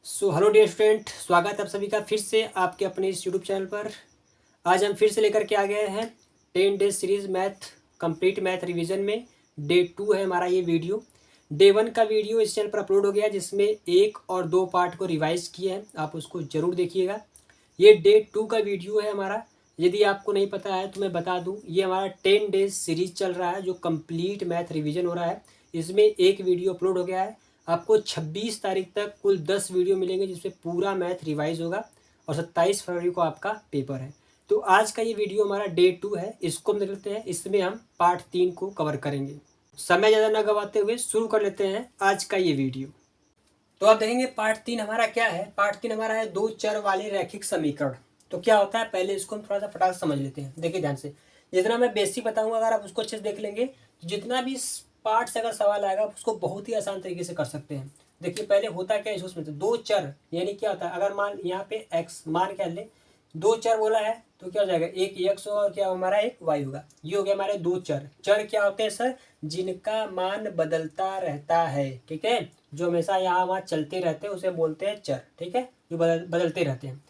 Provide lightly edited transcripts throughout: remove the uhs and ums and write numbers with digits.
Hello dear student, स्वागत है आप सभी का फिर से आपके अपने इस यूट्यूब चैनल पर। आज हम फिर से लेकर के आ गए हैं 10 days series math complete math revision में। डे 2 है हमारा ये वीडियो। डे 1 का वीडियो इस चैनल पर अपलोड हो गया जिसमें 1 और 2 पार्ट को रिवाइज किए हैं, आप उसको ज़रूर देखिएगा। ये डे 2 का वीडियो है हमारा। यदि आपको नहीं पता है तो मैं बता दूं, ये हमारा 10 डेज सीरीज चल रहा है जो कंप्लीट मैथ रिवीजन हो रहा है। इसमें एक वीडियो अपलोड हो गया है। आपको 26 तारीख तक कुल 10 वीडियो मिलेंगे जिसमें पूरा मैथ रिवाइज होगा और 27 फरवरी को आपका पेपर है। तो आज का ये वीडियो हमारा डे 2 है, इसको हम देख लेते हैं। इसमें हम पार्ट 3 को कवर करेंगे। समय ज़्यादा ना गवाते हुए शुरू कर लेते हैं आज का ये वीडियो। तो आप देखेंगे पार्ट 3 हमारा क्या है। पार्ट 3 हमारा है दो चर वाले रैखिक समीकरण। तो क्या होता है पहले इसको हम थोड़ा सा फटाक समझ लेते हैं। देखिए ध्यान से, जितना मैं बेसिक बताऊंगा अगर आप उसको अच्छे से देख लेंगे तो जितना भी पार्ट से अगर सवाल आएगा आप उसको बहुत ही आसान तरीके से कर सकते हैं। देखिए पहले होता क्या है उसमें, तो दो चर यानी क्या होता है, अगर मान यहाँ पे एक्स मान क्या ले, दो चर बोला है तो क्या हो जाएगा, एक एक्स और क्या हमारा एक वाई होगा। ये हो गया हमारे दो चर। चर क्या होते हैं सर, जिनका मान बदलता रहता है। ठीक है, जो हमेशा यहाँ वहाँ चलते रहते हैं उसे बोलते हैं चर। ठीक है, जो बदलते रहते हैं।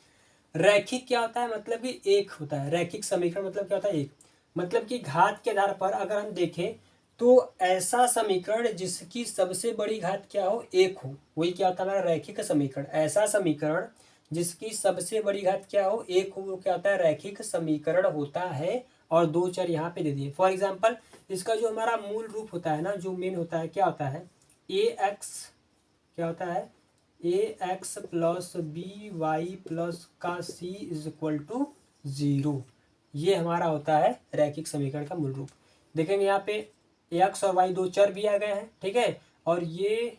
रैखिक क्या होता है, मतलब कि एक होता है। रैखिक समीकरण मतलब क्या होता है, एक। मतलब कि घात के आधार पर अगर हम देखें तो ऐसा समीकरण जिसकी सबसे बड़ी घात क्या हो, एक हो, वही क्या होता है हमारा रैखिक समीकरण। ऐसा समीकरण जिसकी सबसे बड़ी घात क्या हो, एक हो, वो क्या होता है रैखिक समीकरण होता है। और दो चर यहाँ पे दे दिए। फॉर एग्जाम्पल इसका जो हमारा मूल रूप होता है ना, जो मेन होता है, क्या होता है ए एक्स, क्या होता है A X plus B Y plus का सी इज इक्वल टू 0। ये हमारा होता है रैखिक समीकरण का मूल रूप। देखेंगे यहाँ पे एक्स और वाई दो चर भी आ गए हैं। ठीक है, और ये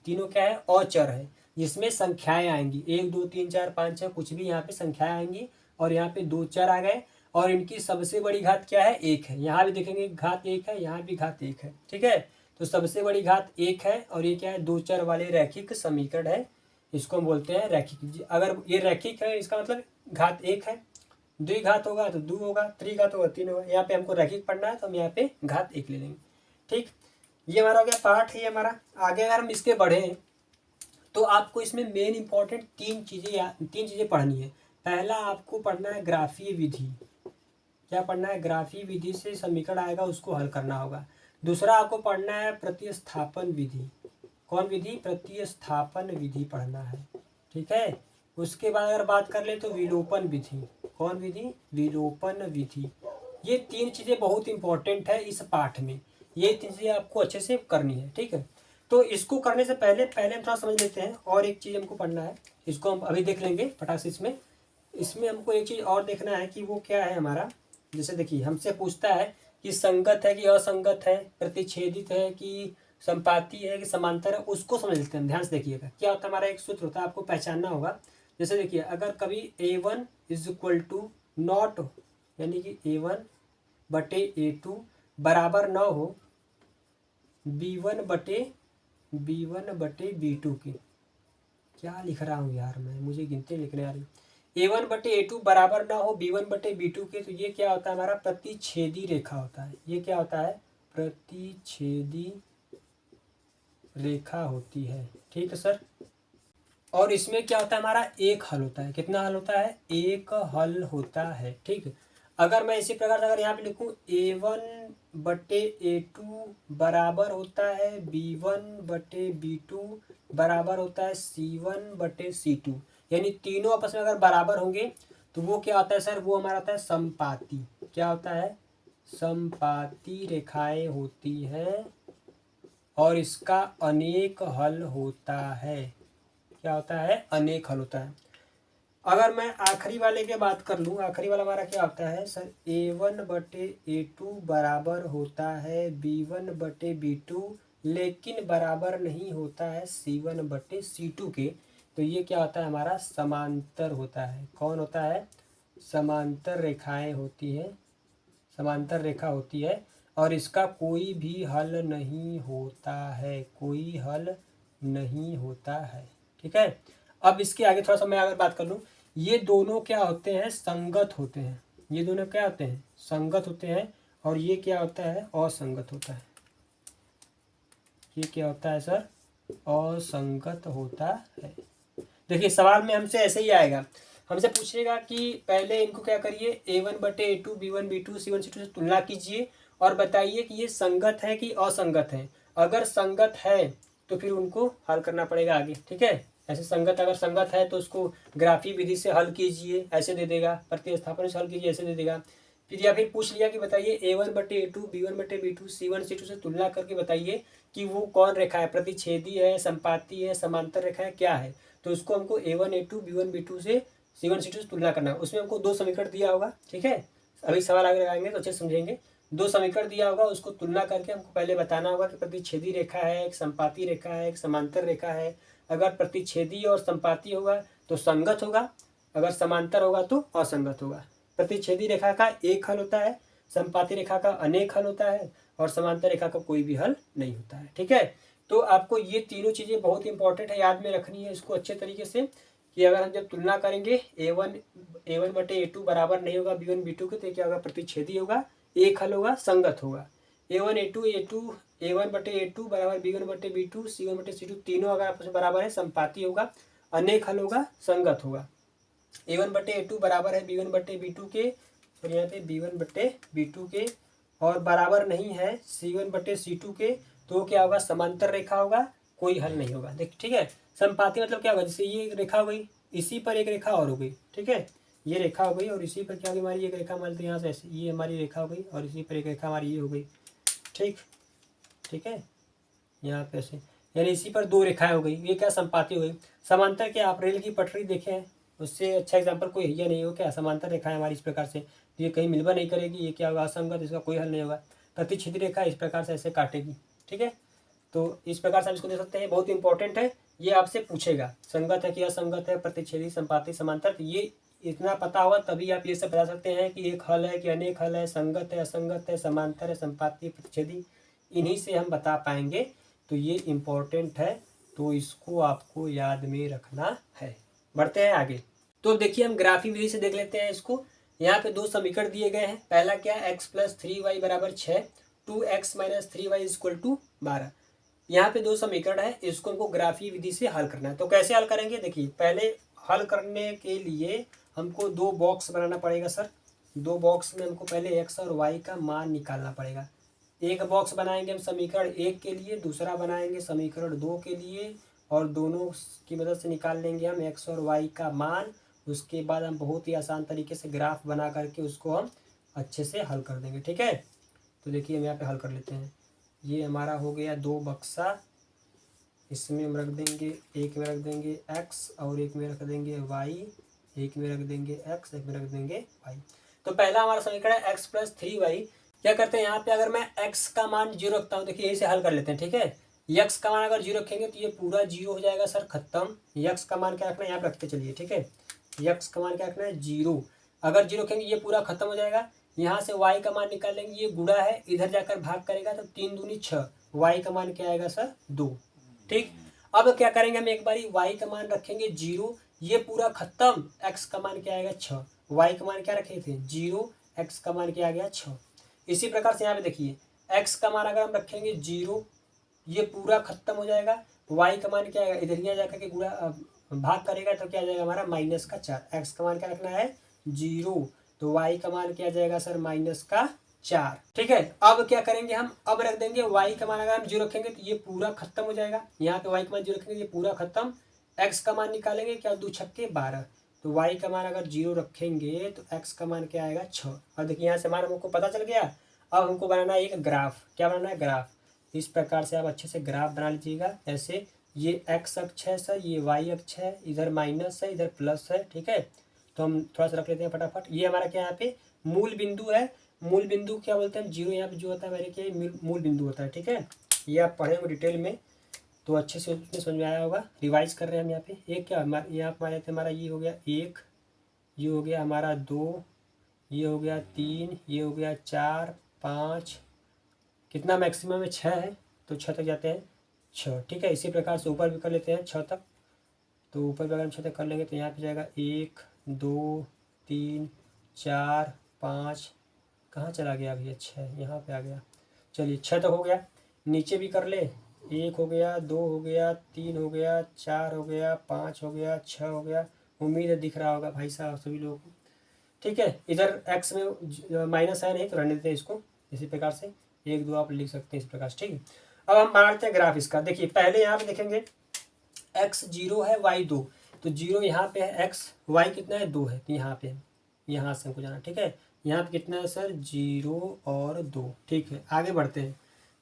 तीनों क्या है, अचर है, जिसमें संख्याएं आएंगी 1 2 3 4 5 6 कुछ भी यहाँ पे संख्याएं आएंगी। और यहाँ पे दो चर आ गए और इनकी सबसे बड़ी घात क्या है, एक है। यहाँ भी देखेंगे घात एक है, यहाँ भी घात एक है। ठीक है, तो सबसे बड़ी घात एक है और ये क्या है, दो चर वाले रैखिक समीकरण है। इसको हम बोलते हैं रैखिक। अगर ये रैखिक है इसका मतलब घात एक है, द्विघात होगा तो दो होगा, त्रिघात होगा तीन होगा। यहाँ पे हमको रैखिक पढ़ना है तो हम यहाँ पे घात एक ले लेंगे। ठीक, ये हमारा हो गया पार्ट है हमारा। आगे अगर हम इसके बढ़े तो आपको इसमें मेन इंपॉर्टेंट तीन चीज़ें पढ़नी है। पहला आपको पढ़ना है ग्राफीय विधि। क्या पढ़ना है, ग्राफीय विधि से समीकरण आएगा उसको हल करना होगा। दूसरा आपको पढ़ना है प्रतिस्थापन विधि। कौन विधि, प्रतिस्थापन विधि पढ़ना है। ठीक है, उसके बाद अगर बात कर ले तो विलोपन विधि। कौन विधि, विलोपन विधि। ये तीन चीज़ें बहुत इंपॉर्टेंट है इस पाठ में। ये तीन चीज़ें आपको अच्छे से करनी है। ठीक है, तो इसको करने से पहले हम थोड़ा समझ लेते हैं। और एक चीज़ हमको पढ़ना है, इसको हम अभी देख लेंगे फटाक से। इसमें इसमें हमको एक चीज़ और देखना है कि वो क्या है हमारा। जैसे देखिए हमसे पूछता है कि संगत है कि असंगत है, प्रतिच्छेदित है कि संपाती है कि समांतर है, उसको समझ लेते हैं। ध्यान से देखिएगा क्या होता है, हमारा एक सूत्र होता है, आपको पहचानना होगा। जैसे देखिए अगर कभी A1 is equal to not, यानी कि A1 बटे A2 बराबर न हो B1 बटे B2 के। क्या लिख रहा हूँ यार मैं, मुझे गिनते लिखने आ रही। A1 बटे A2 बराबर ना हो B1 बटे B2 के, तो ये क्या होता है हमारा प्रतिच्छेदी रेखा होता है। ये क्या होता है, प्रतिच्छेदी रेखा होती है। ठीक है सर, और इसमें क्या होता है हमारा एक हल होता है। कितना हल होता है, एक हल होता है। ठीक, अगर मैं इसी प्रकार से अगर यहाँ पे लिखूँ A1 बटे A2 बराबर होता है B1 बटे B2 बराबर होता है C1 बटे C2, यानी तीनों आपस में अगर बराबर होंगे तो वो क्या होता है सर, वो हमारा होता है समपाती। क्या होता है, समपाती रेखाएं होती है और इसका अनेक हल होता है। क्या होता है, अनेक हल होता है। अगर मैं आखिरी वाले की बात कर लूँ, आखिरी वाला हमारा क्या होता है सर, A1 बटे A2 बराबर होता है B1 बटे B2 लेकिन बराबर नहीं होता है C1 बटे C2 के। तो ये क्या होता है हमारा समांतर होता है। कौन होता है, समांतर रेखाएं होती है, समांतर रेखा होती है और इसका कोई भी हल नहीं होता है, कोई हल नहीं होता है। ठीक है, अब इसके आगे थोड़ा सा मैं अगर बात कर लूँ, ये दोनों क्या होते हैं, संगत होते हैं। ये दोनों क्या होते हैं, संगत होते हैं। और ये क्या होता है, असंगत होता है। ये क्या होता है सर, असंगत होता है। देखिए सवाल में हमसे ऐसे ही आएगा, हमसे पूछेगा कि पहले इनको क्या करिए, A1/A2 B1 B2 C1 C2 से तुलना कीजिए और बताइए कि ये संगत है कि असंगत है। अगर संगत है तो फिर उनको हल करना पड़ेगा आगे, ठीक है। ऐसे संगत, अगर संगत है तो उसको ग्राफी विधि से हल कीजिए, ऐसे दे देगा, प्रतिस्थापन से हल कीजिए, ऐसे दे देगा। फिर या फिर पूछ लिया कि बताइए A1/A2 B1/B2 C1 C2 से तुलना करके बताइए कि वो कौन रेखा है, प्रतिच्छेदी है, संपाती है, समांतर रेखा है, क्या है। तो उसको हमको A1 A2 B1 B2 से C1 C2 से तुलना करना है। उसमें हमको दो समीकरण दिया होगा, ठीक है। अभी सवाल आगे लगाएंगे तो अच्छे समझेंगे। दो समीकरण दिया होगा, उसको तुलना करके हमको पहले बताना होगा कि प्रतिच्छेदी रेखा है, एक संपाती रेखा है, एक समांतर रेखा है। अगर प्रतिच्छेदी और संपाती होगा तो संगत होगा, अगर समांतर होगा तो असंगत होगा। प्रतिच्छेदी रेखा का एक हल होता है, संपाती रेखा का अनेक हल होता है, और समांतर रेखा का कोई भी हल नहीं होता है, ठीक है। तो आपको ये तीनों चीज़ें बहुत इंपॉर्टेंट है, याद में रखनी है इसको अच्छे तरीके से, कि अगर हम जब तुलना करेंगे A1/A2 बराबर नहीं होगा B1 B2 के, तो क्या होगा, प्रतिच्छेदी होगा, एक हल होगा, संगत होगा। A1/A2 बराबर B1/B2 C1/C2 तीनों अगर आपस में बराबर है, संपाती होगा, अनेक हल होगा, संगत होगा। A1/A2 बराबर है B1/B2 के, और यहाँ पे B1/B2 के, और बराबर नहीं है C1/C2 के, तो क्या होगा, समांतर रेखा होगा, कोई हल नहीं होगा। देख, ठीक है। संपाती मतलब क्या होगा, जैसे ये एक रेखा हो गई, इसी पर एक रेखा और हो गई, ठीक है। ये रेखा हो गई और इसी पर क्या होगी, हमारी एक रेखा, मान लेते हैं यहाँ से ऐसे, ये हमारी रेखा हो गई और इसी पर एक रेखा हमारी ये हो गई, ठीक, ठीक है। यहाँ पे ऐसे, यानी इसी पर दो रेखाएं हो गई, ये क्या, संपाती हो गई। समांतर क्या, आप रेल की पटरी देखे हैं, उससे अच्छा एग्जाम्पल कोई है या नहीं हो, क्या समांतर रेखा है हमारी इस प्रकार से, तो ये कहीं मिलवा नहीं करेगी, ये क्या होगा, असंगत, इसका कोई हल नहीं होगा। प्रतिच्छेदी रेखा इस प्रकार से ऐसे काटेगी, ठीक है। तो इस प्रकार से हम इसको दे सकते हैं, बहुत इंपॉर्टेंट है, ये आपसे पूछेगा संगत है कि असंगत है, प्रतिच्छेदी, संपाती, समांतर। तो ये इतना पता होगा तभी आप ये सब बता सकते हैं कि एक हल है कि अनेक हल है, संगत है, असंगत है, समांतर है, संपाती, प्रतिच्छेदी, इन्हीं से हम बता पाएंगे। तो ये इम्पोर्टेंट है, तो इसको आपको याद में रखना है। बढ़ते हैं आगे। तो देखिए हम ग्राफी विधि से देख लेते हैं इसको। यहाँ पे दो समीकरण दिए गए हैं। पहला क्या, x+3y बराबर 6, 2x - 3y = 12। यहाँ पे दो समीकरण है, इसको हमको ग्राफी विधि से हल करना है। तो कैसे हल करेंगे, देखिए पहले हल करने के लिए हमको दो बॉक्स बनाना पड़ेगा सर। दो बॉक्स में हमको पहले x और y का मान निकालना पड़ेगा। एक बॉक्स बनाएंगे हम समीकरण 1 के लिए, दूसरा बनाएंगे समीकरण 2 के लिए, और दोनों की मदद से निकाल लेंगे हम x और y का मान। उसके बाद हम बहुत ही आसान तरीके से ग्राफ बना करके उसको हम अच्छे से हल कर देंगे, ठीक है। तो देखिए हम यहाँ पे हल कर लेते हैं। ये हमारा हो गया दो बक्सा, इसमें हम रख देंगे, एक में रख देंगे x और एक में रख देंगे y, एक में रख देंगे x, एक में रख देंगे y। तो पहला हमारा समीकरण है x+3y। क्या करते हैं यहाँ पे, अगर मैं x का मान 0 रखता हूँ, देखिए इसे हल कर लेते हैं, ठीक है। x का मान अगर 0 रखेंगे तो ये पूरा 0 हो जाएगा सर, खत्म। x का मान क्या रखना है, यहाँ पे रखते चलिए, ठीक है। x का मान क्या रखना है, 0। अगर 0 रखेंगे ये पूरा खत्म हो जाएगा। यहाँ से y का मान निकाल लेंगे, ये गुणा है, इधर जाकर भाग करेगा तो 3 दूनी 6, y का मान क्या आएगा सर, 2, ठीक। अब क्या करेंगे, हम एक बारी y का मान रखेंगे 0, ये पूरा खत्म। x का मान क्या आएगा, 6, y का मान क्या रखे थे, 0, x का मान क्या आ गया, 6। इसी प्रकार से यहाँ पे देखिए x का मान अगर हम रखेंगे 0, ये पूरा खत्म हो जाएगा। y का मान क्या आएगा, इधर यहाँ जाकर के गुणा भाग करेगा तो क्या आ जाएगा हमारा, -4। x का मान क्या रखना है, 0, तो y का मान क्या आ जाएगा सर, -4, ठीक है। अब क्या करेंगे हम, अब रख देंगे y का मान अगर हम 0 रखेंगे तो ये पूरा खत्म हो जाएगा। यहाँ पे y का मान 0 रखेंगे, ये पूरा खत्म। x का मान निकालेंगे, क्या 2 छक्के 12, तो y का मान अगर 0 रखेंगे तो x का मान क्या आएगा, 6। और देखिए यहाँ से हमारा हमको पता चल गया। अब हमको बनाना है एक ग्राफ। क्या बनाना है, ग्राफ। इस प्रकार से आप अच्छे से ग्राफ बना लीजिएगा। ऐसे ये x अक्ष है सर, ये y अक्ष है, इधर माइनस है, इधर प्लस है, ठीक है। तो हम थोड़ा सा रख लेते हैं फटाफट। ये हमारा क्या यहाँ पे मूल बिंदु है। मूल बिंदु क्या बोलते हैं, 0 यहाँ पे जो होता है मेरे क्या मूल बिंदु होता है, ठीक है। ये आप पढ़ेंगे डिटेल में तो अच्छे से उसमें समझ में आया होगा। रिवाइज कर रहे हैं हम यहाँ पे। एक क्या यहाँ पर हमारा ये हो गया 1, ये हो गया हमारा 2, ये हो गया 3, ये हो गया 4, 5, कितना मैक्सिमम है, 6 है, तो 6 तक जाते हैं, 6, ठीक है। इसी प्रकार से ऊपर भी कर लेते हैं 6 तक। तो ऊपर भी अगर हम 6 तक कर लेंगे तो यहाँ पे जाएगा 1, 2, 3, 4, 5, कहाँ चला गया अभी, 6 यहाँ पे आ गया। चलिए 6 तक हो गया। नीचे भी कर ले, 1 हो गया, 2 हो गया, 3 हो गया, 4 हो गया, 5 हो गया, 6 हो गया। उम्मीद है दिख रहा होगा भाई साहब सभी लोगों को। ठीक है, इधर एक्स में माइनस है नहीं तो रहने देते हैं इसको। इसी प्रकार से 1 2 आप लिख सकते हैं इस प्रकार से। ठीक है, अब हम बनाते हैं ग्राफ इसका। देखिए पहले यहाँ पे देखेंगे x 0 है, y 2, तो 0 यहाँ पे है, x y कितना है 2 है, तो यहाँ पे यहाँ से हमको जाना। ठीक है, यहाँ पे कितना है सर 0 और 2। ठीक है, आगे बढ़ते हैं।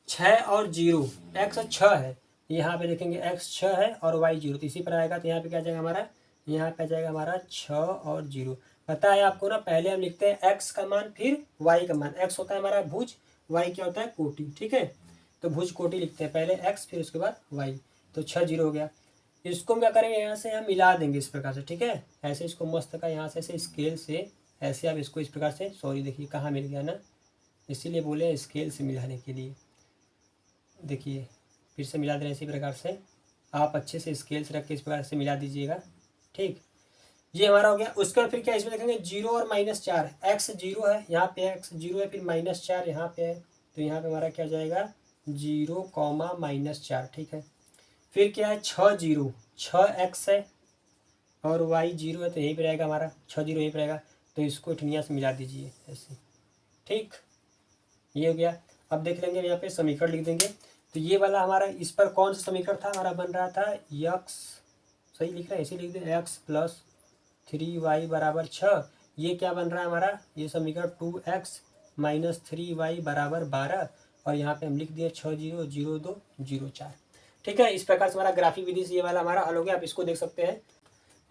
6 और 0, x 6 है, यहाँ पे देखेंगे x 6 है और y 0, तो इसी पर आएगा। तो यहाँ पे क्या आ जाएगा हमारा, यहाँ पे आ जाएगा हमारा 6 और 0। पता है आपको ना, पहले हम लिखते हैं x का मान फिर y का मान। x होता है हमारा भुज, y क्या होता है कोटि। ठीक है, तो भुज कोटि लिखते हैं, पहले x फिर उसके बाद y। तो 6 0 हो गया। इसको हम क्या करेंगे, यहाँ से हम मिला देंगे इस प्रकार से। ठीक है, ऐसे इसको मस्त का यहाँ से ऐसे स्केल से ऐसे आप इसको इस प्रकार से, सॉरी देखिए कहाँ मिल गया ना, इसीलिए बोले स्केल से मिलाने के लिए। देखिए फिर से मिला दे रहे हैं इसी प्रकार से, आप अच्छे से स्केल से रख के इस प्रकार से मिला दीजिएगा। ठीक, ये हमारा हो गया। उसके बाद फिर क्या इसमें देखेंगे 0 और -4, x 0 है, यहाँ पे x 0 है, फिर -4 यहाँ पे है, तो यहाँ पे हमारा क्या जाएगा 0, -4। ठीक है, फिर क्या है 6 0, 6x है और y 0 है, तो यहीं पे रहेगा हमारा 6 0 यहीं पे रहेगा। तो इसको ठनिया से मिला दीजिए ऐसे। ठीक, ये हो गया। अब देख लेंगे यहाँ पे समीकरण लिख देंगे। तो ये वाला हमारा, इस पर कौन सा समीकरण था हमारा, बन रहा था x, सही लिख रहे हैं, इसी लिख दें x + 3y = 6। ये क्या बन रहा है हमारा, ये समीकरण 2x - 3y = 12, और यहाँ पे हम लिख दिए 6 0 0 2 0 4। ठीक है, इस प्रकार से हमारा ग्राफिक विधि से ये वाला हमारा हल हो गया। आप इसको देख सकते हैं।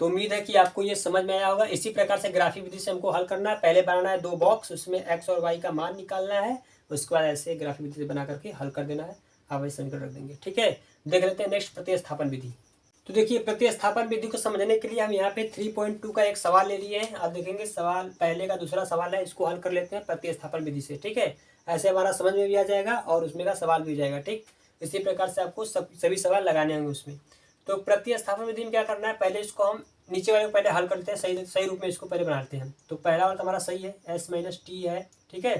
तो उम्मीद है कि आपको ये समझ में आया होगा। इसी प्रकार से ग्राफिक विधि से हमको हल करना है। पहले बनाना है 2 बॉक्स, उसमें x और y का मान निकालना है, उसके बाद ऐसे ग्राफिक विधि से बना करके हल कर देना है। आप ऐसे समीकरण रख देंगे। ठीक है, देख लेते हैं नेक्स्ट प्रतिस्थापन विधि। तो देखिए प्रतिस्थापन विधि को समझने के लिए हम यहाँ पे 3.2 का एक सवाल ले लिए हैं। आप देखेंगे सवाल पहले का दूसरा सवाल है, इसको हल कर लेते हैं प्रतिस्थापन विधि से। ठीक है, ऐसे हमारा समझ में भी आ जाएगा और उसमें का सवाल भी हो जाएगा। ठीक, इसी प्रकार से आपको सभी सवाल लगाने होंगे उसमें। तो प्रतिस्थापन विधि में क्या करना है, पहले इसको हम नीचे वाले को पहले हल करते हैं, सही सही रूप में इसको पहले बनाते हैं। तो पहला वाला हमारा सही है, s - t है। ठीक है,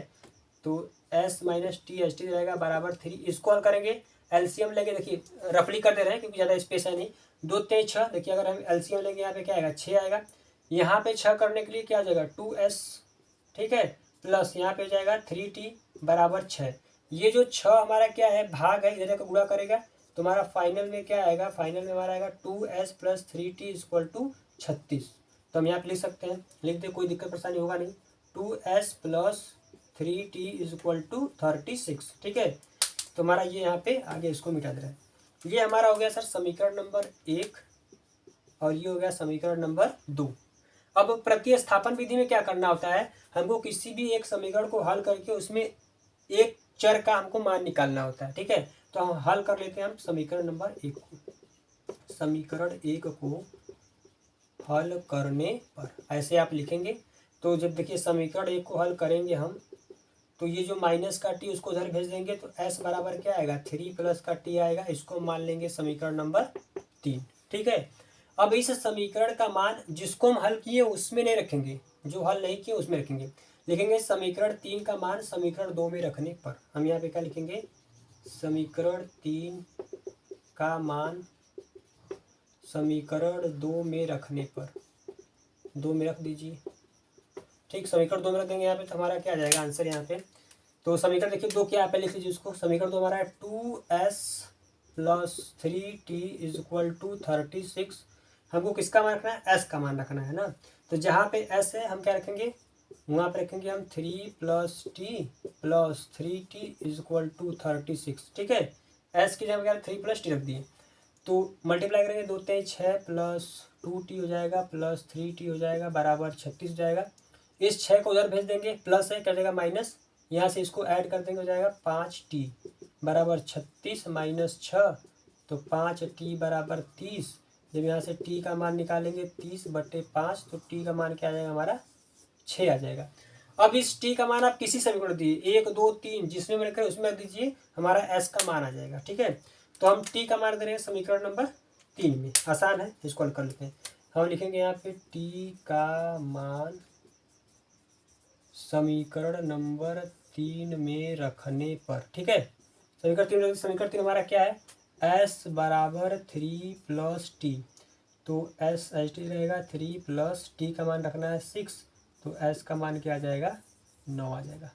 तो s - t h t रहेगा =3। इसको हल करेंगे, एलसीएम लेके, देखिए रफली कर दे रहे हैं क्योंकि ज़्यादा स्पेस है नहीं। 2 3 6, देखिए अगर हम एलसीएम लेंगे यहाँ पे क्या आएगा 6 आएगा। यहाँ पे 6 करने के लिए क्या आ जाएगा 2s। ठीक है, प्लस यहाँ पे जाएगा 3t = 6। ये जो 6 हमारा क्या है भाग है, इधर का गुणा करेगा तो हमारा फाइनल में क्या आएगा, फाइनल में हमारा आएगा 2s + 3t = 36। तो हम यहाँ पे लिख सकते हैं, लिख दे, कोई दिक्कत परेशानी होगा नहीं। 2s + 3t = 36। ठीक है, तो हमारा ये यहाँ पे आगे इसको मिटा दे रहा है। ये हमारा हो गया सर समीकरण नंबर 1 और ये हो गया समीकरण नंबर 2। अब प्रतिस्थापन विधि में क्या करना होता है, हमको किसी भी एक समीकरण को हल करके उसमें एक चर का हमको मान निकालना होता है। ठीक है, तो हम हल कर लेते हैं हम समीकरण नंबर 1 को। समीकरण 1 को हल करने पर ऐसे आप लिखेंगे। तो जब देखिए समीकरण 1 को हल करेंगे हम, तो ये जो माइनस का टी उसको उधर भेज देंगे, तो s बराबर क्या आएगा 3 + का टी आएगा। इसको मान लेंगे समीकरण नंबर 3। ठीक है, अब इस समीकरण का मान जिसको हम हल किए उसमें नहीं रखेंगे, जो हल नहीं किए उसमें रखेंगे। लिखेंगे समीकरण 3 का मान समीकरण 2 में रखने पर। हम यहाँ पे क्या लिखेंगे, समीकरण 3 का मान समीकरण 2 में रखने पर, 2 में रख दीजिए। ठीक, समीकरण 2 में रख देंगे यहाँ पे, तो हमारा क्या आ जाएगा आंसर यहाँ पे। तो समीकरण देखिए 2 क्या है, पहले लिख लीजिए उसको। समीकरण 2 हमारा है 2s + 3t = 36। हमको किसका मान रखना है, s का मान रखना है ना। तो जहाँ पे s है हम क्या रखेंगे, वहाँ पे रखेंगे हम 3 + t + 3t = 36। ठीक है, s की जगह क्या 3 + t रख दिए, तो मल्टीप्लाई करेंगे 2 3 6 + 2t हो जाएगा + 3t हो जाएगा = 36 हो जाएगा। इस 6 को उधर भेज देंगे, प्लस है क्या जाएगा माइनस, यहाँ से इसको ऐड कर देंगे, हो जाएगा 5t = 36 - 6, तो 5t = 30। जब यहाँ से t का मान निकालेंगे 30/5, तो t का मान क्या आ जाएगा हमारा 6 आ जाएगा। अब इस t का मान आप किसी समीकरण दीजिए 1 2 3 जिसमें मैंने कहा उसमें रख दीजिए, हमारा s का मान आ जाएगा। ठीक है, तो हम t का मान दे रहे हैं समीकरण नंबर 3 में। आसान है, इसको हल कर लेते हैं। हम लिखेंगे यहाँ पे t का मान समीकरण नंबर 3 में रखने पर। ठीक है, समीकरण 3 हमारा क्या है, एस बराबर 3 प्लस टी, तो एस एच टी रहेगा 3 प्लस टी का मान रखना है 6, तो एस का मान क्या आ जाएगा 9 आ जाएगा।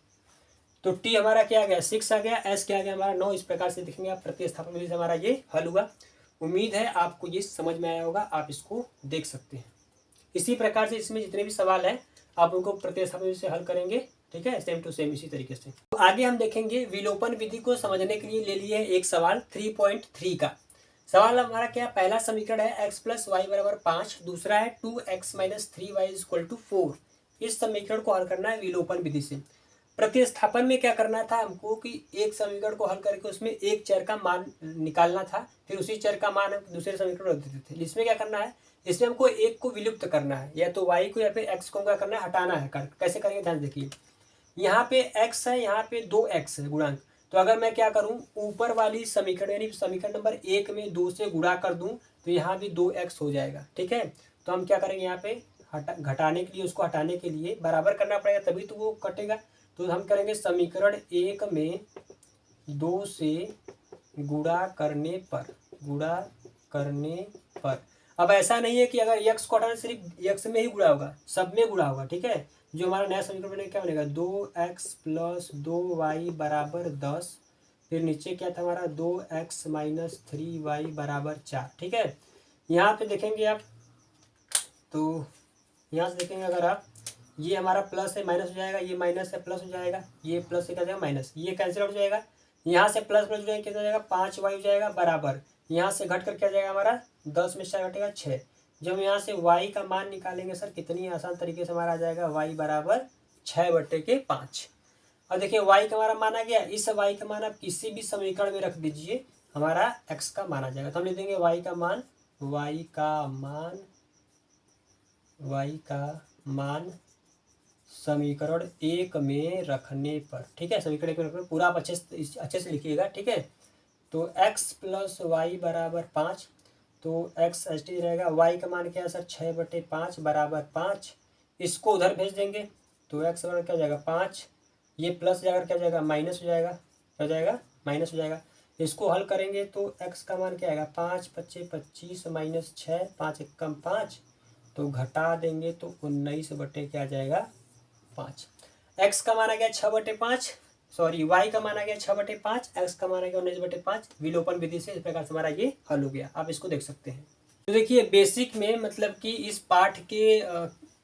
तो टी हमारा क्या आ गया 6 आ गया, एस क्या आ गया हमारा 9। इस प्रकार से देखेंगे आप प्रतिस्थापन विधि से हमारा ये हल हुआ। उम्मीद है आपको ये समझ में आया होगा, आप इसको देख सकते हैं। इसी प्रकार से इसमें जितने भी सवाल हैं आप उनको प्रतिस्थापन विधि से हल करेंगे, ठीक है, सेम टू सेम इसी तरीके से। तो आगे हम देखेंगे विलोपन विधि को समझने के लिए ले लिए एक सवाल 3.3 का। सवाल हमारा क्या, पहला समीकरण है x प्लस वाई बराबर 5, दूसरा है 2x minus 3y equal to 4। इस समीकरण को हल करना है विलोपन विधि से। प्रतिस्थापन में क्या करना था हमको कि एक समीकरण को हल करके उसमें एक चर का मान निकालना था, फिर उसी चर का मान हम दूसरे समीकरण रख देते थे। इसमें क्या करना है, इसमें हमको एक को विलुप्त करना है, या तो y को या फिर x को क्या करना है, हटाना है। कैसे करेंगे ध्यान देखिए, यहाँ पे x है, यहाँ पे 2x है गुणांक। तो अगर मैं क्या करूँ, ऊपर वाली समीकरण यानी समीकरण नंबर 1 में 2 से गुणा कर दूँ तो यहाँ भी 2x हो जाएगा, ठीक है। तो हम क्या करेंगे, यहाँ पे घटाने के लिए, उसको हटाने के लिए बराबर करना पड़ेगा तभी तो वो कटेगा। तो हम करेंगे समीकरण 1 में 2 से गुणा करने पर, अब ऐसा नहीं है कि अगर x को हटाना सिर्फ x में ही गुणा होगा, सब में गुणा होगा, ठीक है। जो हमारा नया समीकरण बनेगा क्या बनेगा, 2x प्लस 2y बराबर 10, फिर नीचे क्या था हमारा 2x माइनस 3y बराबर 4, ठीक है। यहाँ पे देखेंगे आप, तो यहाँ से देखेंगे अगर आप, ये हमारा प्लस है माइनस हो जाएगा, ये माइनस है प्लस हो जाएगा, ये प्लस से क्या हो जाएगा माइनस, ये कैंसिल हो जाएगा, यहाँ से प्लस प्लस हो जाएगा, कितना हो जाएगा 5y हो जाएगा बराबर, यहाँ से घट कर क्या जाएगा हमारा 10 में 4 घटेगा 6। जब हम यहाँ से y का मान निकालेंगे सर, कितनी आसान तरीके से हमारा आ जाएगा y बराबर 6/5। और देखिए y का हमारा मान आ गया, इस y का मान आप किसी भी समीकरण में रख दीजिए, हमारा x का मान आ जाएगा। तो हम लिख देंगे y का मान समीकरण 1 में रखने पर, ठीक है, समीकरण 1 में रखने पर पूरा आप अच्छे से लिखिएगा, ठीक है। तो x प्लस वाई बराबर 5, तो x एच टी रहेगा, y का मान क्या है सर 6/5 बराबर 5। इसको उधर भेज देंगे तो x बराबर क्या हो जाएगा 5, ये प्लस जाकर क्या हो जाएगा माइनस हो जाएगा, क्या हो जाएगा माइनस हो जाएगा। इसको हल करेंगे तो x का मान क्या आएगा 5 × 5 = 25 माइनस 6, 5 × 1 = 5, तो घटा देंगे तो 19 बटे क्या आ जाएगा 5। x का मान आ गया 6/5, सॉरी y का मान आ गया 6/5, x का मान आ गया 19/5। विलोपन विधि से इस प्रकार से हमारा ये हल हो गया, आप इसको देख सकते हैं। तो देखिए बेसिक में मतलब कि इस पाठ के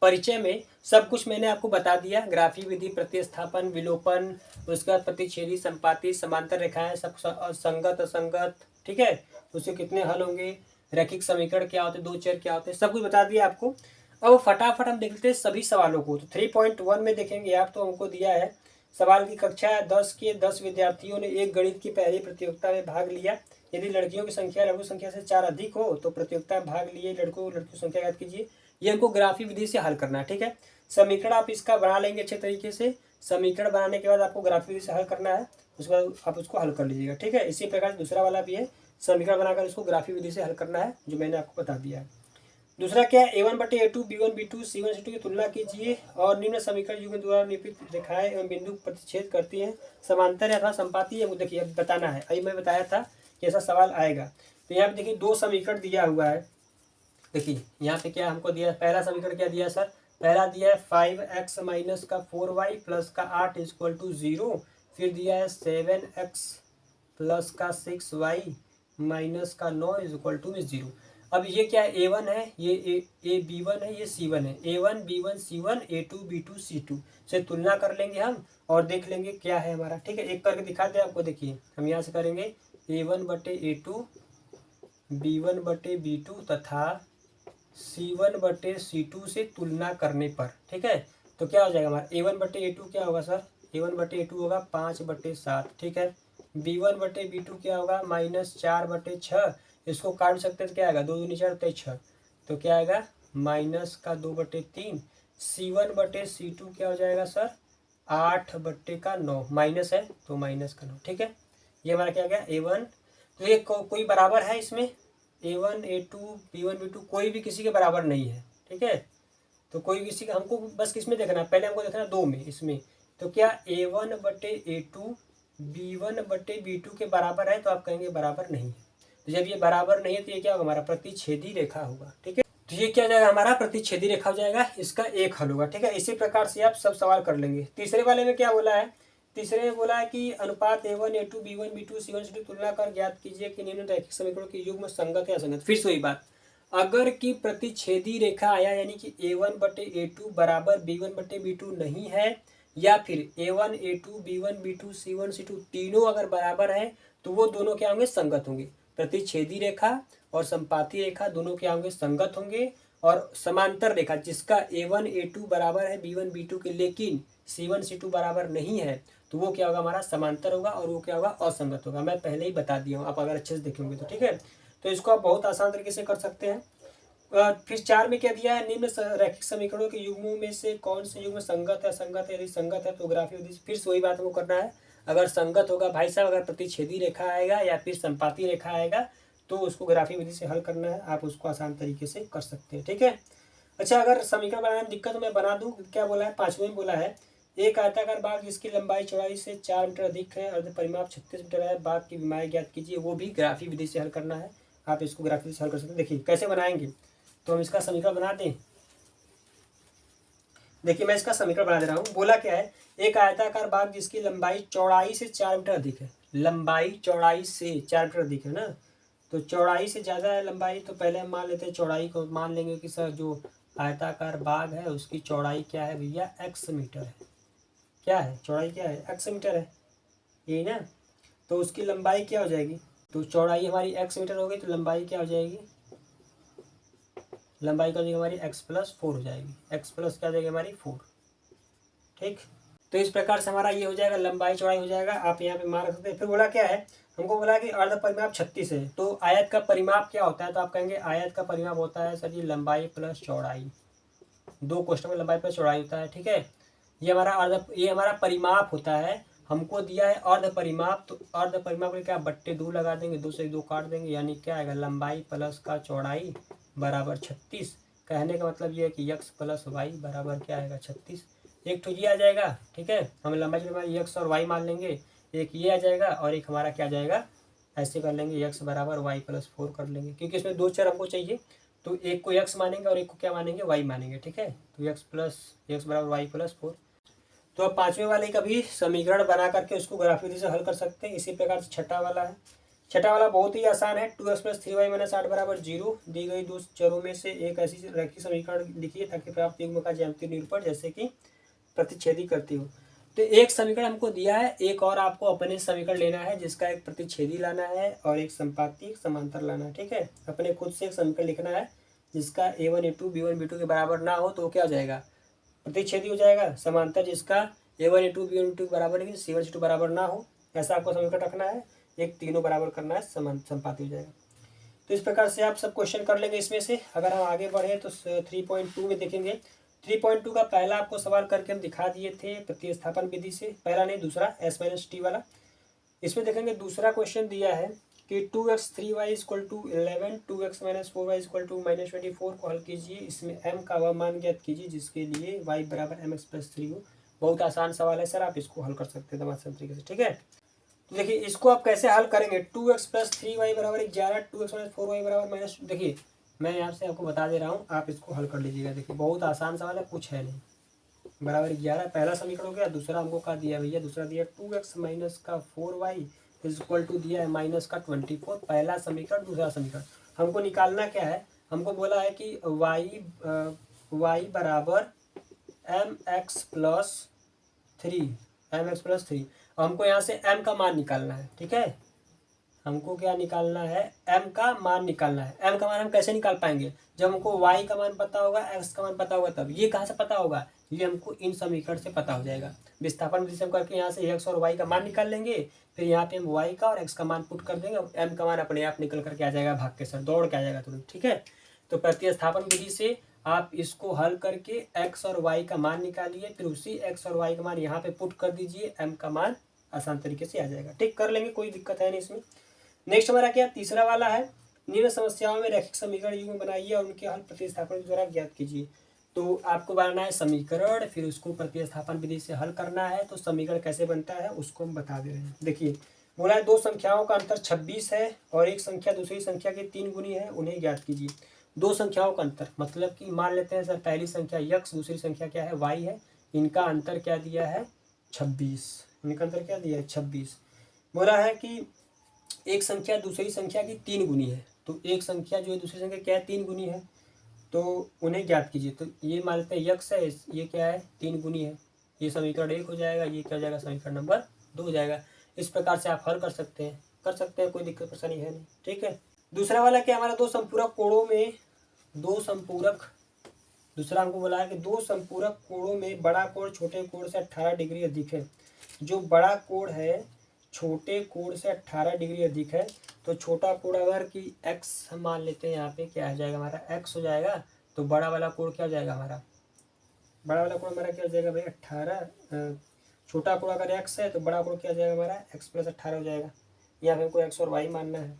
परिचय में सब कुछ मैंने आपको बता दिया, ग्राफी विधि, प्रतिस्थापन, विलोपन, उसके बाद प्रतिच्छेदी, संपाती, समांतर रेखाएं, सब संगत असंगत, ठीक है, उससे कितने हल होंगे, रैखिक समीकरण क्या होते हैं, दो चर क्या होते हैं, सब कुछ बता दिया आपको। अब फटाफट हम देखते हैं सभी सवालों को। तो 3.1 में देखेंगे आप, तो हमको दिया है सवाल की कक्षा 10 के 10 विद्यार्थियों ने एक गणित की पहली प्रतियोगिता में भाग लिया। यदि लड़कियों की संख्या लघु संख्या से 4 अधिक हो तो प्रतियोगिता में भाग लिए लड़कियों की संख्या याद कीजिए। ये हमको ग्राफी विधि से हल करना है, ठीक है। समीकरण आप इसका बना लेंगे अच्छे तरीके से, समीकरण बनाने के बाद आपको ग्राफी विधि से हल करना है, उसके बाद आप उसको हल कर लीजिएगा, ठीक है। इसी प्रकार दूसरा वाला भी है, समीकरण बनाकर इसको ग्राफी विधि से हल करना है, जो मैंने आपको बता दिया है। दूसरा क्या है, a1/a2 b1b2 c1c2 की तुलना कीजिए और निम्न समीकरण युग्म द्वारा निरूपित रेखाएं एवं बिंदु प्रतिच्छेद करती हैं, समांतर अथवा संपाती है। देखिए अब बताना है, अभी मैं बताया था कि ऐसा सवाल आएगा। तो यहाँ पे देखिए दो समीकरण दिया हुआ है। देखिए यहाँ पे क्या हमको दिया, पहला समीकरण क्या दिया सर, पहला दिया है 5x माइनस का 4y प्लस का 8 इक्वल टू 0, फिर दिया है 7x प्लस का 6y माइनस का 9 इक्वल टू 0। अब ये क्या है, a1 है, ये a b1 है, ये c1 है, a1 b1 c1 a2 b2 c2 से तुलना कर लेंगे हम और देख लेंगे क्या है हमारा, ठीक है। एक करके दिखा दे आपको, देखिए हम यहाँ से करेंगे a1/a2 b1/b2 तथा c1/c2 से तुलना करने पर, ठीक है। तो क्या हो जाएगा हमारा a1/a2 क्या होगा सर, a1/a2 होगा 5/7, ठीक है। b1/b2 क्या होगा -4/6, इसको काट सकते हैं तो क्या आएगा 2 दूनी 4 6, तो क्या आएगा -2/3। c1/c2 क्या हो जाएगा सर 8/9, माइनस है तो -9, ठीक है। ये हमारा क्या गया a1। तो ये कोई बराबर है इसमें, a1 a2 b1 b2 कोई भी किसी के बराबर नहीं है, ठीक है। तो कोई किसी का, हमको बस किसमें देखना है, पहले हमको देखना 2 में, इसमें। तो क्या a1/a2 b1/b2 के बराबर है, तो आप कहेंगे बराबर नहीं है। तो जब ये बराबर नहीं है तो ये क्या होगा, हमारा प्रतिच्छेदी रेखा होगा। ठीक है, तो ये क्या हो जाएगा, हमारा प्रतिच्छेदी रेखा हो जाएगा, इसका एक हल होगा। ठीक है, इसी प्रकार से आप सब सवाल कर लेंगे। तीसरे वाले में क्या बोला है, तीसरे में बोला है कि अनुपात A1 A2 B1 B2 C1 C2 तुलना कर ज्ञात कीजिए कि निम्न रैखिक समीकरणों की युग्म संगत या असंगत। फिर से वही बात, अगर कि प्रतिच्छेदी रेखा आया यानी कि A1 बटे A2 बराबर B1 बटे B2 नहीं है, या फिर A1 A2 B1 B2 C1 C2 तीनों अगर बराबर है तो वो दोनों क्या होंगे, संगत होंगे। प्रतिच्छेदी रेखा और संपाती रेखा दोनों क्या होंगे, संगत होंगे। और समांतर रेखा जिसका A1 A2 बराबर है B1 B2 के लेकिन C1 C2 बराबर नहीं है तो वो क्या होगा, हमारा समांतर होगा, और वो क्या होगा, असंगत होगा। मैं पहले ही बता दिया हूँ, आप अगर अच्छे से देखेंगे तो। ठीक है, तो इसको आप बहुत आसान तरीके से कर सकते हैं। फिर 4 में क्या दिया है, निम्न रैखिक समीकरणों के युग्मों में से कौन से युग्म संगत है असंगत है, यदि संगत है तो ग्राफी विधि से। फिर से वही बात हमको करना है, अगर संगत होगा भाई साहब, अगर प्रतिच्छेदी रेखा आएगा या फिर संपाती रेखा आएगा तो उसको ग्राफी विधि से हल करना है। आप उसको आसान तरीके से कर सकते हैं। ठीक है, अच्छा, अगर समीकरण बनाने में दिक्कत तो मैं बना दूं। क्या बोला है, 5वें में बोला है, एक आयताकार बाग जिसकी लंबाई चौड़ाई से 4 मीटर अधिक है, अर्ध परिमाप 36 मीटर है, बाग की विमाएँ ज्ञात कीजिए। वो भी ग्राफी विधि से हल करना है। आप इसको ग्राफी विधि से हल कर सकते हैं। देखिए कैसे बनाएंगे, तो हम इसका समीकरण बना दें। देखिए मैं इसका समीकरण बना दे रहा हूँ। बोला क्या है, एक आयताकार बाग जिसकी लंबाई चौड़ाई से 4 मीटर अधिक है, लंबाई चौड़ाई से 4 मीटर अधिक है ना, तो चौड़ाई से ज़्यादा है लंबाई, तो पहले हम मान लेते हैं चौड़ाई को, मान लेंगे कि सर जो आयताकार बाग है उसकी चौड़ाई क्या है भैया, x मीटर है। क्या है, चौड़ाई क्या है, x मीटर है, यही ना। तो उसकी लंबाई क्या हो जाएगी, तो चौड़ाई हमारी x मीटर हो गई तो लंबाई क्या हो जाएगी, लंबाई का हमारी x+4 हो जाएगी, x प्लस क्या हो जाएगी हमारी 4। ठीक, तो इस प्रकार से हमारा ये हो जाएगा, लंबाई चौड़ाई हो जाएगा, आप यहाँ पे मान रख सकते हैं। फिर बोला क्या है, हमको बोला कि अर्ध परिमाप 36 है, तो आयत का परिमाप क्या होता है, तो आप कहेंगे आयत का परिमाप होता है सर जी लंबाई प्लस चौड़ाई, दो कोष्ठक में लंबाई प्लस चौड़ाई होता है। ठीक है, ये हमारा परिमाप होता है। हमको दिया है अर्ध परिमाप, तो अर्ध परिमाप में क्या बट्टे 2 लगा देंगे, 2 से 2 काट देंगे, यानी क्या आएगा, लंबाई प्लस का चौड़ाई बराबर 36। कहने का मतलब ये है कि x प्लस वाई बराबर क्या आएगा, 36। एक तो ये आ जाएगा। ठीक है, हम लंबाई हमारी x और y मान लेंगे, एक ये आ जाएगा और एक हमारा क्या आ जाएगा, ऐसे कर लेंगे x बराबर y+4 कर लेंगे, क्योंकि इसमें 2 चर हमको चाहिए, तो एक को x मानेंगे और एक को क्या मानेंगे, y मानेंगे। ठीक है, तो x बराबर y+4। तो अब 5वें वाले का भी समीकरण बना करके उसको ग्राफी विधि से हल कर सकते हैं। इसी प्रकार से छठा वाला है, छठा वाला बहुत ही आसान है। 2x + 3y - 8 बराबर 0 दी गई दो चरों में से एक ऐसी रैखिक समीकरण लिखिए ताकि प्राप्त युग्म का ज्यामितीय निरूपण जैसे कि प्रतिच्छेदी करती हो। तो एक समीकरण हमको दिया है, एक और आपको अपने समीकरण लेना है जिसका एक प्रतिच्छेदी लाना है और एक संपाती एक समांतर लाना है। ठीक है, अपने खुद से एक समीकरण लिखना है जिसका A1 A2 B1 B2 के बराबर ना हो तो क्या हो जाएगा, प्रतिच्छेदी हो जाएगा। समांतर जिसका A1 A2 B1 B2 के बराबर लेकिन C1 C2 बराबर ना हो, ऐसा आपको समीकरण रखना है। एक तीनों बराबर करना है, संपाती हो जाएगा। तो इस प्रकार से आप सब क्वेश्चन कर लेंगे इसमें से। अगर हम आगे बढ़े तो 3.2 में देखेंगे। 3.2 का पहला आपको सवाल करके हम दिखा दिए थे प्रतिस्थापन विधि से, पहला नहीं दूसरा s-t वाला। इसमें देखेंगे दूसरा क्वेश्चन दिया है कि 2x 3y = 11, 2x - 4y = -24 को हल कीजिए। इसमें m का वह मान ज्ञात कीजिए जिसके लिए y बराबर mx + 3 हो। बहुत आसान सवाल है सर, आप इसको हल कर सकते हैं आसान तरीके से। ठीक है, तो देखिए इसको आप कैसे हल करेंगे, 2x + 3y बराबर 11, 2x - 4y बराबर माइनस, देखिए मैं यहाँ से आपको बता दे रहा हूँ, आप इसको हल कर लीजिएगा। देखिए बहुत आसान सवाल है, कुछ है नहीं। बराबर 11 पहला समीकरण हो गया। दूसरा हमको क्या दिया भैया, दूसरा दिया 2x - 4y = दिया है -24। पहला समीकरण, दूसरा समीकरण हमको निकालना क्या है, हमको बोला है कि y बराबर mx+3 हमको यहाँ से m का मान निकालना है। ठीक है, हमको क्या निकालना है, m का मान निकालना है। m का मान हम कैसे निकाल पाएंगे, जब हमको y का मान पता होगा, x का मान पता होगा तब। ये कहाँ से पता होगा, ये हमको इन समीकरण से पता हो जाएगा। विस्थापन विधि से हम करके यहाँ से x और y का मान निकाल लेंगे, फिर यहाँ पे हम y का और x का मान पुट कर देंगे, m का मान अपने आप निकल करके आ जाएगा, भाग के सर दौड़ के आ जाएगा तुरंत। ठीक है, तो प्रतिस्थापन विधि से आप इसको हल करके x और y का मान निकालिए, फिर उसी x और y का मान यहाँ पे पुट कर दीजिए, m का मान आसान तरीके से आ जाएगा। ठीक, कर लेंगे, कोई दिक्कत है नहीं इसमें। नेक्स्ट हमारा क्या, तीसरा वाला है, निम्न समस्याओं में रैखिक समीकरण युग्म बनाइए और उनके हल प्रतिस्थापन द्वारा ज्ञात कीजिए। तो आपको बनाना है समीकरण, फिर उसको प्रतिस्थापन विधि से हल करना है। तो समीकरण कैसे बनता है उसको हम बता दे रहे हैं। देखिए बोला है दो संख्याओं का अंतर 26 है और एक संख्या दूसरी संख्या के 3 गुनी है, उन्हें ज्ञात कीजिए। दो संख्याओं का अंतर मतलब कि मान लेते हैं सर पहली संख्या यक्स, दूसरी संख्या क्या है वाई है, इनका अंतर क्या दिया है 26। इनका अंतर क्या दिया है 26। बोला है कि एक संख्या दूसरी संख्या की 3 गुनी है, तो एक संख्या जो है दूसरी संख्या क्या है 3 गुनी है, तो उन्हें ज्ञात कीजिए। तो ये मान लेते हैं यक्स है, ये क्या है 3 गुनी है, ये समीकरण 1 हो जाएगा, ये क्या हो जाएगा समीकरण नंबर 2 हो जाएगा। इस प्रकार से आप हल कर सकते हैं, कोई दिक्कत परेशानी है नहीं। ठीक है, दूसरा वाला क्या हमारा दो संपूरक कोणों में दूसरा हमको बोला है कि दो संपूरक कोणों में बड़ा कोण छोटे कोण से 18 डिग्री अधिक है। जो बड़ा कोण है छोटे कोण से 18 डिग्री अधिक है, तो छोटा कोण अगर कि x हम मान लेते हैं, यहाँ पे क्या हो जाएगा हमारा x हो जाएगा, तो बड़ा वाला कोण क्या हो जाएगा हमारा, बड़ा वाला कोण हमारा क्या हो जाएगा भाई 18। छोटा कोण अगर x है तो बड़ा कोण क्या हो जाएगा हमारा x + 18 हो जाएगा। यहाँ पे हमको x और y मानना है।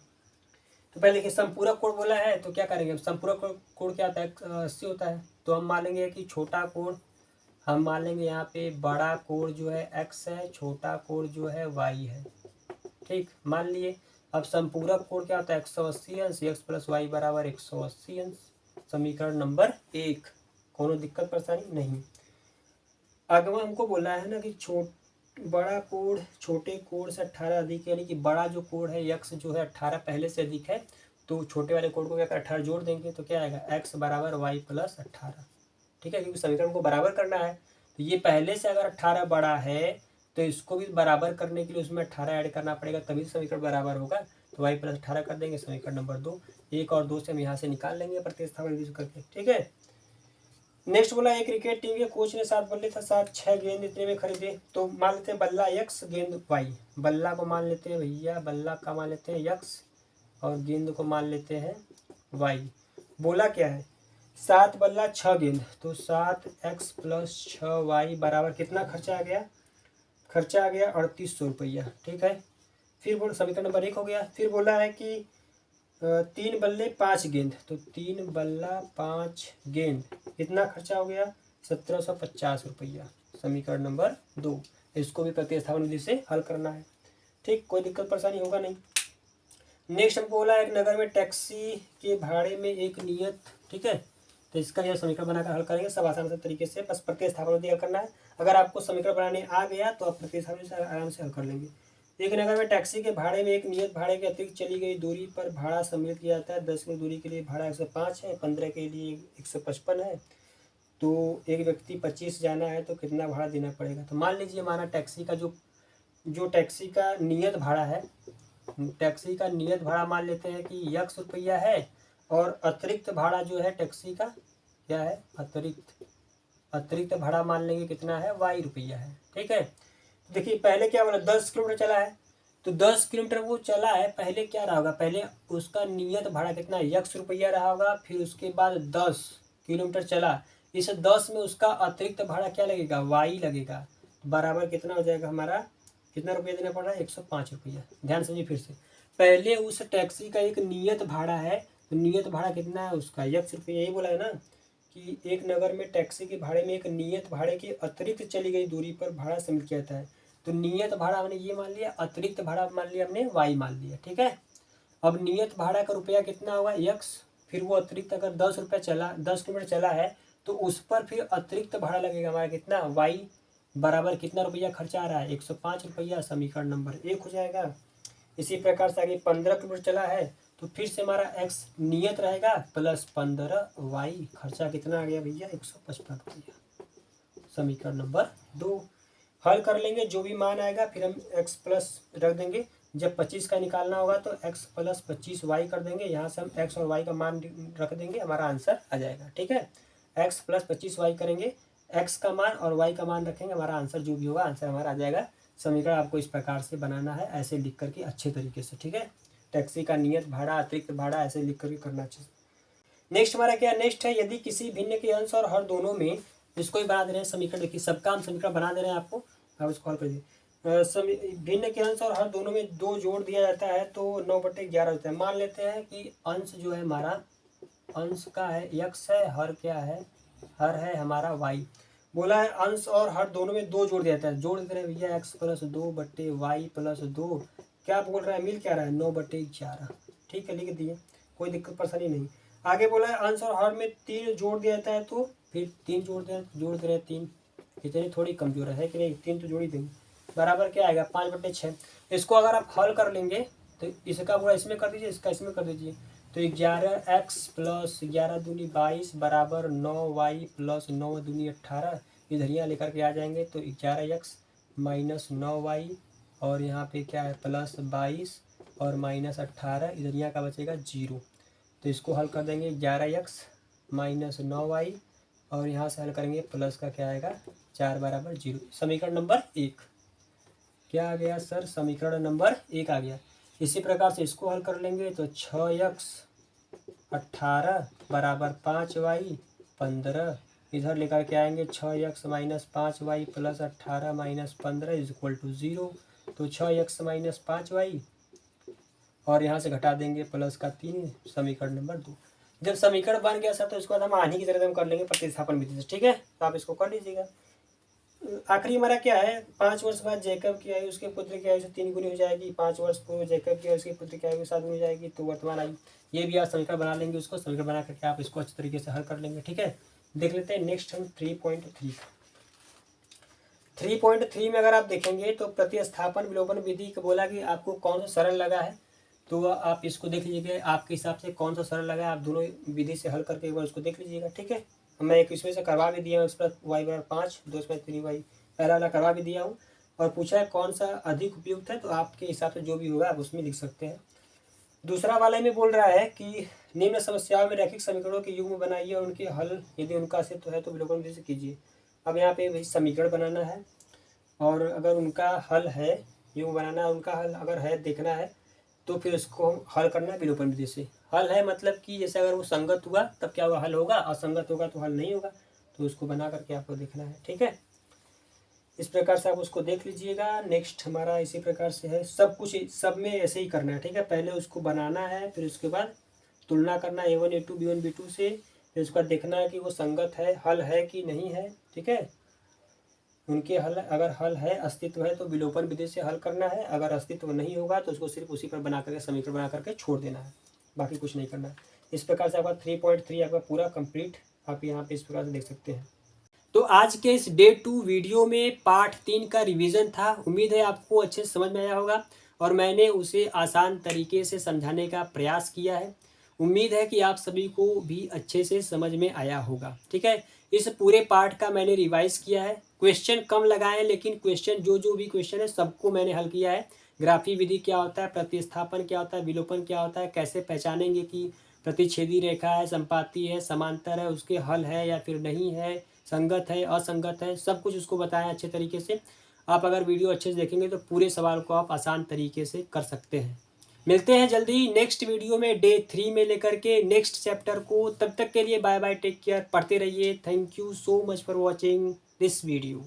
तो पहले देखिए संपूरक कोण बोला है तो क्या करेंगे, संपूरक कोण क्या होता है 80 होता है, तो हम मान लेंगे कि छोटा कोण हम मान लेंगे यहाँ पे बड़ा कोण जो है x है, छोटा कोण जो है y है। ठीक, मान लिए। अब संपूरक कोण क्या होता है 180 अंश, x + y = 180 अंश। समीकरण नंबर 1, कोनो दिक्कत परेशानी नहीं। अगवा हमको बोला है ना कि बड़ा कोण छोटे कोण से 18 अधिक, यानी कि बड़ा जो कोण है x जो है 18 पहले से अधिक है, तो छोटे वाले कोण को क्या कर 18 जोड़ देंगे तो क्या आएगा x = y + 18। ठीक है, क्योंकि समीकरण को बराबर करना है, तो ये पहले से अगर 18 बड़ा है तो इसको भी बराबर करने के लिए उसमें 18 ऐड करना पड़ेगा, तभी समीकरण बराबर होगा। तो y + 18 कर देंगे, समीकरण नंबर 2। 1 और 2 से हम यहाँ से निकाल लेंगे प्रतिस्थापन विधि करके। ठीक है, नेक्स्ट बोला एक क्रिकेट टीम के कोच ने 7 बल्ले था 6 गेंद इतने में खरीदे। तो मान लेते हैं बल्ला x गेंद y, बल्ला को मान लेते हैं भैया, बल्ला का मान लेते हैं x और गेंद को मान लेते हैं y। बोला क्या है 7 बल्ला 6 गेंद, तो 7x + 6y बराबर कितना खर्चा आ गया, खर्चा आ गया 3800 रुपया। ठीक है, फिर बोल समीकरण नंबर 1 हो गया। फिर बोला है कि 3 बल्ले 5 गेंद, तो 3 बल्ला 5 गेंद कितना खर्चा हो गया 1750 रुपया। समीकरण नंबर 2, इसको भी प्रतिस्थापन विधि से हल करना है। ठीक, कोई दिक्कत परेशानी होगा नहीं। नेक्स्ट हमको बोला एक नगर में टैक्सी के भाड़े में एक नियत। ठीक है, तो इसका यह समीकरण बनाकर हल करेंगे सब आसान से तरीके से, बस प्रतिस्थापन विधि हल करना है। अगर आपको समीकरण बनाने आ गया तो आप प्रतिस्थापन से आराम से हल कर लेंगे। एक नगर में टैक्सी के भाड़े में एक नियत भाड़े के अतिरिक्त चली गई दूरी पर भाड़ा सम्मिलित किया जाता है। 10 किलोमीटर दूरी के लिए भाड़ा 105 है, 15 के लिए 155 है। तो एक व्यक्ति 25 जाना है तो कितना भाड़ा देना पड़ेगा। तो मान लीजिए हमारा टैक्सी का जो टैक्सी का नियत भाड़ा है, टैक्सी का नियत भाड़ा मान लेते हैं कि x रुपया है, और अतिरिक्त भाड़ा जो है टैक्सी का क्या है अतिरिक्त भाड़ा मान लेंगे कितना है y रुपया है। ठीक है, देखिए पहले क्या बोला 10 किलोमीटर चला है, तो 10 किलोमीटर वो चला है, पहले क्या रहा होगा, पहले उसका नियत भाड़ा कितना x रुपया रहा होगा, फिर उसके बाद 10 किलोमीटर चला, इस 10 में उसका अतिरिक्त भाड़ा क्या लगेगा y लगेगा, बराबर कितना हो जाएगा हमारा, कितना रुपया देना पड़ रहा है 105 रुपया। ध्यान समझिए फिर से, पहले उस टैक्सी का एक नियत भाड़ा है, तो नियत भाड़ा कितना है उसका x रुपया, यही बोला है ना कि एक नगर में टैक्सी के भाड़े में एक नियत भाड़े के अतिरिक्त चली गई दूरी पर भाड़ा सम्मिलित किया जाता है। तो नियत भाड़ा हमने ये मान लिया, अतिरिक्त भाड़ा मान लिया हमने y मान लिया। ठीक है, अब नियत भाड़ा का रुपया कितना होगा x, फिर वो अतिरिक्त अगर 10 रुपया चला 10 किलोमीटर चला है तो उस पर फिर अतिरिक्त भाड़ा लगेगा हमारा कितना y, बराबर कितना रुपया खर्चा आ रहा है 105 रुपया। समीकरण नंबर 1 हो जाएगा। इसी प्रकार से आगे 15 किलोमीटर चला है तो फिर से हमारा x नियत रहेगा प्लस 15y, खर्चा कितना आ गया भैया 155 रुपया। समीकरण नंबर 2 हल कर लेंगे, जो भी मान आएगा फिर हम x प्लस रख देंगे। जब 25 का निकालना होगा तो x + 25y कर देंगे, यहाँ से हम x और y का मान रख देंगे, हमारा आंसर आ जाएगा। ठीक है, x + 25y करेंगे, x का मान और y का मान रखेंगे, हमारा आंसर जो भी होगा आंसर हमारा आ जाएगा। समीकरण आपको इस प्रकार से बनाना है, ऐसे लिख करके अच्छे तरीके से। ठीक है, टैक्सी का नियत भाड़ा अतिरिक्त भाड़ा ऐसे लिख करके करना चाहिए। नेक्स्ट हमारा क्या नेक्स्ट है, यदि किसी भिन्न के अंश और हर दोनों में, इसको ही बना दे रहे हैं समीकरण, देखिए सबका हम समीकरण बना दे रहे हैं आपको, आप इसको हल कर दीजिए। भिन्न के अंश और हर दोनों में 2 जोड़ दिया जाता है तो 9/11 होता है। मान लेते हैं कि अंश जो है हमारा, अंश का है x है, हर क्या है, हर है हमारा y। बोला है अंश और हर दोनों में 2 जोड़ दिया जाता है, जोड़ दे रहे हैं भैया x + 2/y + 2 क्या बोल रहा है, मिल क्या रहा है 9/11। ठीक है, लिख दिए, कोई दिक्कत परेशानी नहीं। आगे बोला है अंश और हर में 3 जोड़ दिया जाता है तो फिर 3 जोड़ दे रहे हैं 3, इतनी थोड़ी कमजोर है कि नहीं, 3 तो जोड़ ही देंगे। बराबर क्या आएगा 5/6। इसको अगर आप हल कर लेंगे तो इसका पूरा इसमें कर दीजिए, इसका इसमें कर दीजिए, तो 11x + 11 दूनी 22 बराबर 9y + 9 दूनी 18। इधर यहाँ लेकर के आ जाएंगे तो 11x - 9y और यहाँ पे क्या है +22 और -18, इधर यहाँ का बचेगा 0। तो इसको हल कर देंगे 11x - 9y और यहाँ से हल करेंगे प्लस का क्या आएगा 4 बराबर 0। समीकरण नंबर 1 क्या आ गया सर, समीकरण नंबर 1 आ गया। इसी प्रकार से इसको हल कर लेंगे तो 6x 18 बराबर 5y 15, इधर लेकर के आएंगे 6x - 5y + 18 - 15 = 0। तो 6x - 5y और यहाँ से घटा देंगे प्लस का 3, समीकरण नंबर 2। जब समीकरण बन गया सर तो इसको बाद हम आनी की तरह हम कर लेंगे प्रतिस्थापन विधि से। ठीक है, तो आप इसको कर लीजिएगा। आखिरी हमारा क्या है, 5 वर्ष बाद जैकब की आयु उसके पुत्र की आयु से 3 गुनी हो जाएगी। 5 वर्ष पूर्व जैकब की आयु उसके पुत्र की आयु 7 गुनी हो जाएगी। तो वर्तमान आयु, ये भी आप समीकरण बना लेंगे, उसको समीकरण बना करके आप इसको अच्छे तरीके से हल कर लेंगे। ठीक है, देख लेते हैं नेक्स्ट हम 3.3 3.3 में अगर आप देखेंगे तो प्रतिस्थापन विलोपन विधि को बोला कि आपको कौन सा सरल लगा है, तो आप इसको देख लीजिएगा आपके हिसाब से कौन सा सरल लगा है, आप दोनों विधि से हल करके एक बार उसको देख लीजिएगा। ठीक है, मैं एक इसमें से करवा भी दिया हूँ, उस पर y = 5, 2 में 3y पहला वाला करवा भी दिया हूँ और पूछा है कौन सा अधिक उपयुक्त है, तो आपके हिसाब से जो भी होगा आप उसमें लिख सकते हैं। दूसरा वाले में बोल रहा है कि निम्न समस्याओं में रैखिक समीकरणों के युग्म बनाइए और उनके हल यदि उनका अस्तित्व है तो विलोपन विधि से कीजिए। अब यहाँ पे वही समीकरण बनाना है और अगर उनका हल है, युग्म बनाना है, उनका हल अगर है देखना है तो फिर उसको हम हल करना है विलोपन विधि से। हल है मतलब कि जैसे अगर वो संगत हुआ तब क्या हुआ हल होगा, असंगत होगा तो हल नहीं होगा, तो उसको बना करके आपको देखना है। ठीक है, इस प्रकार से आप उसको देख लीजिएगा। नेक्स्ट हमारा इसी प्रकार से है, सब कुछ सब में ऐसे ही करना है। ठीक है, पहले उसको बनाना है, फिर उसके बाद तुलना करना है A1 A2 B1 B2 से, फिर उसके बाद देखना है कि वो संगत है, हल है कि नहीं है। ठीक है, उनके हल, अगर हल है, अस्तित्व है तो विलोपन विधि से हल करना है, अगर अस्तित्व नहीं होगा तो उसको सिर्फ उसी पर बना करके समीकरण बना करके छोड़ देना है, बाकी कुछ नहीं करना है। इस प्रकार से आपका 3.3 आपका पूरा कंप्लीट आप यहाँ पे इस प्रकार से देख सकते हैं। तो आज के इस डे 2 वीडियो में पार्ट 3 का रिवीजन था। उम्मीद है आपको अच्छे से समझ में आया होगा और मैंने उसे आसान तरीके से समझाने का प्रयास किया है। उम्मीद है कि आप सभी को भी अच्छे से समझ में आया होगा। ठीक है, इस पूरे पार्ट का मैंने रिवाइज किया है, क्वेश्चन कम लगाए लेकिन क्वेश्चन जो भी क्वेश्चन है सबको मैंने हल किया है। ग्राफी विधि क्या होता है, प्रतिस्थापन क्या होता है, विलोपन क्या होता है, कैसे पहचानेंगे कि प्रतिच्छेदी रेखा है, संपाती है, समांतर है, उसके हल है या फिर नहीं है, संगत है, असंगत है, सब कुछ उसको बताया अच्छे तरीके से। आप अगर वीडियो अच्छे से देखेंगे तो पूरे सवाल को आप आसान तरीके से कर सकते हैं। मिलते हैं जल्दी ही नेक्स्ट वीडियो में डे 3 में लेकर के नेक्स्ट चैप्टर को। तब तक के लिए बाय बाय, टेक केयर, पढ़ते रहिए। Thank you so much for watching this video.